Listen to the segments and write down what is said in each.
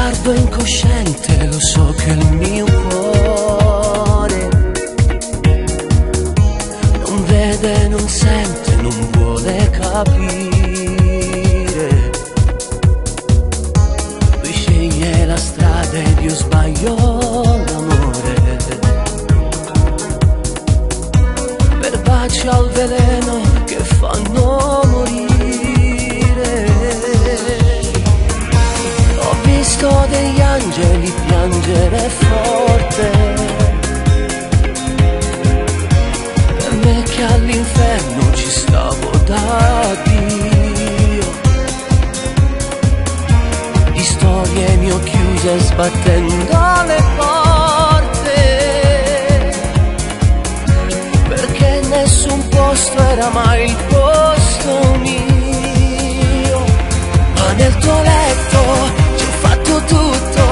guardo incosciente, lo so che il mio cuore non vede, non sente, non vuole capire. Lui sceglie la strada ed io sbaglio l'amore. Per baci al veleno che fanno morire. Ho visto degli angeli piangere forte, per me che all'inferno ci stavo da Dio. Di storie ne ho chiuse sbattendo le porte, perché nessun posto era mai il posto mio. Ma nel tuo letto tutto,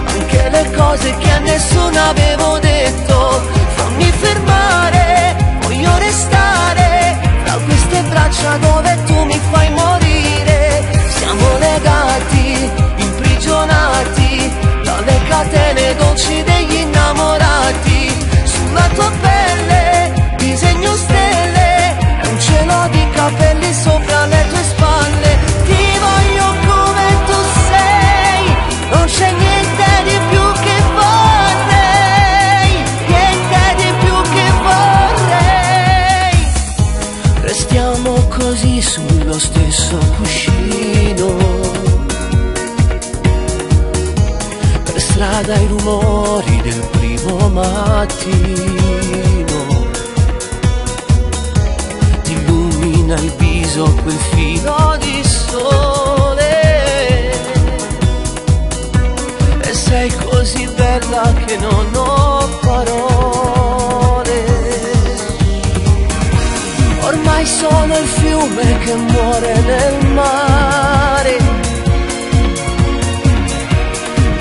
anche le cose che a nessuno avevo detto. Fammi fermare, voglio restare tra queste braccia dove tu mi fai morire. Siamo legati, imprigionati dalle catene dolci degli innamorati. Sulla tua pelle disegno stelle, è un cielo di capelli sopra le tue spalle. Ti voglio come tu sei, non c'è niente di più che vorrei, niente di più che vorrei. Restiamo così sullo stesso cuscino, per strada i rumori del primo mattino. Ti illumina il viso quel filo di sole, sei così bella che non ho parole. Ormai sono il fiume che muore nel mare,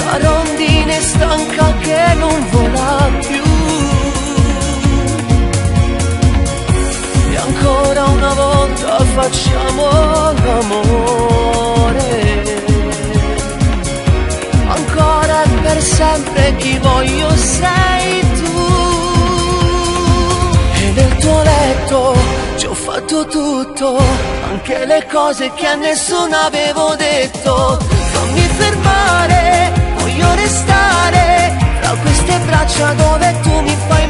la rondine stanca che non vola più. E ancora una volta facciamo l'amore, ancora e per sempre chi voglio sei tu. E nel tuo letto ci ho fatto tutto, anche le cose che a nessuno avevo detto. Fammi fermare, voglio restare tra queste braccia dove tu mi fai